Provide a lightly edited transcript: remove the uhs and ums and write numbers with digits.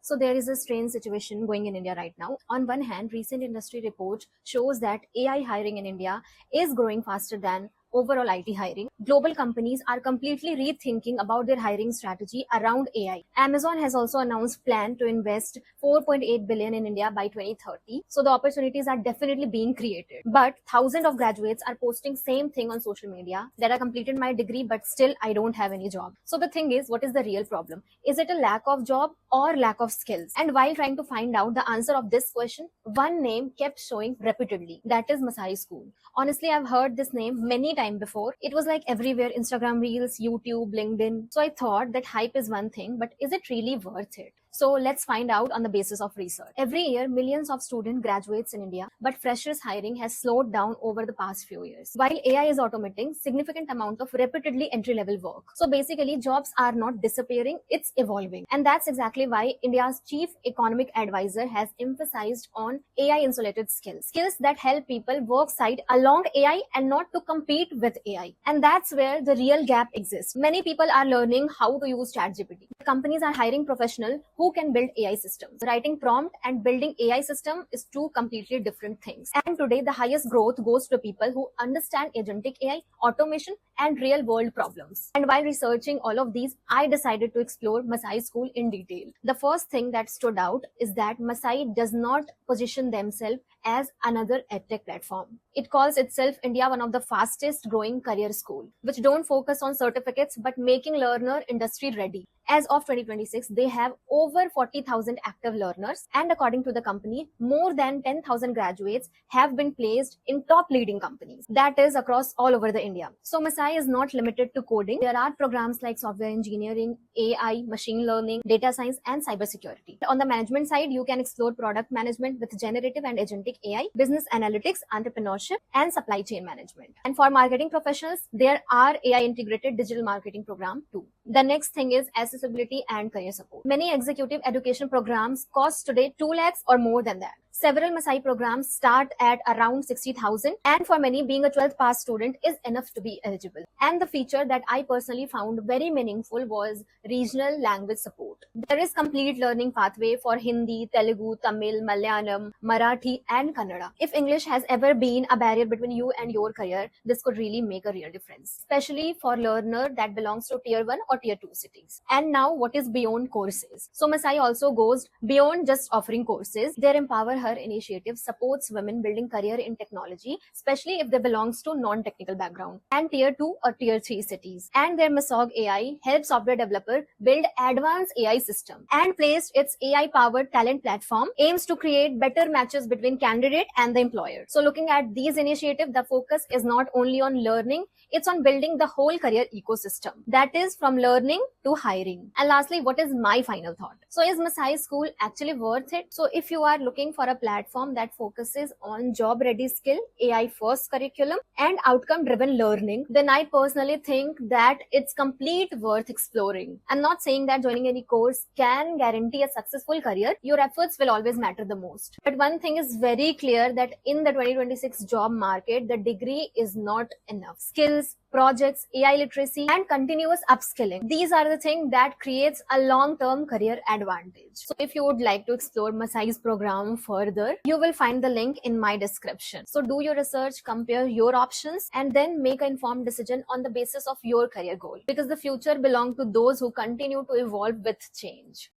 So there is a strange situation going in India right now. On one hand, recent industry report shows that AI hiring in India is growing faster than overall IT hiring. Global companies are completely rethinking about their hiring strategy around AI. Amazon has also announced plan to invest 4.8 billion in India by 2030. So the opportunities are definitely being created. But thousands of graduates are posting same thing on social media that I completed my degree but still I don't have any job. So the thing is, what is the real problem? Is it a lack of job or lack of skills? And while trying to find out the answer of this question, one name kept showing repeatedly. That is Masai School. Honestly, I've heard this name many times before. It was like everywhere: Instagram Reels, YouTube, LinkedIn. So I thought that hype is one thing, but is it really worth it? So let's find out on the basis of research. Every year, millions of students graduates in India, but freshers hiring has slowed down over the past few years. While AI is automating significant amount of repeatedly entry-level work. So basically, jobs are not disappearing, it's evolving. And that's exactly why India's chief economic advisor has emphasized on AI-insulated skills. Skills that help people work side along AI and not to compete with AI. And that's where the real gap exists. Many people are learning how to use ChatGPT. Companies are hiring professionals who can build AI systems. Writing prompt and building AI system is two completely different things. And today, the highest growth goes to people who understand agentic AI, automation, and real world problems. And while researching all of these, I decided to explore Masai School in detail. The first thing that stood out is that Masai does not position themselves as another edtech platform. It calls itself India one of the fastest growing career school, which don't focus on certificates but making learner industry ready. As of 2026, they have over 40,000 active learners, and according to the company, more than 10,000 graduates have been placed in top leading companies. That is across all over the India. So Masai is not limited to coding. There are programs like software engineering, AI, machine learning, data science, and cybersecurity. On the management side, you can explore product management with generative and agentic AI, business analytics, entrepreneurship, and supply chain management. And for marketing professionals, there are AI integrated digital marketing program too. The next thing is accessibility and career support. Many executive education programs cost today 2 lakhs or more than that. Several Masai programs start at around 60,000, and for many, being a 12th pass student is enough to be eligible. And the feature that I personally found very meaningful was regional language support. There is complete learning pathway for Hindi, Telugu, Tamil, Malayalam, Marathi, and Kannada. If English has ever been a barrier between you and your career, this could really make a real difference, especially for learner that belongs to tier 1 or tier 2 cities. And now, what is beyond courses? So Masai also goes beyond just offering courses. Their Empower Her initiative supports women building career in technology, especially if they belongs to non-technical background and tier 2 or tier 3 cities. And their Masog AI helps software developer build advanced AI system, and placed its AI powered talent platform aims to create better matches between candidate and the employer. So looking at these initiatives, the focus is not only on learning, it's on building the whole career ecosystem. That is from learning to hiring. And lastly, what is my final thought? So is Masai School actually worth it? So if you are looking for a platform that focuses on job ready skill, AI first curriculum, and outcome driven learning, then I personally think that it's complete worth exploring. I'm not saying that joining any course can guarantee a successful career. Your efforts will always matter the most. But one thing is very clear, that in the 2026 job market, the degree is not enough. Skills, projects, AI literacy, and continuous upskilling, these are the things that creates a long-term career advantage. So if you would like to explore Masai's program further, you will find the link in my description. So do your research, compare your options, and then make an informed decision on the basis of your career goal, because the future belongs to those who continue to evolve with change.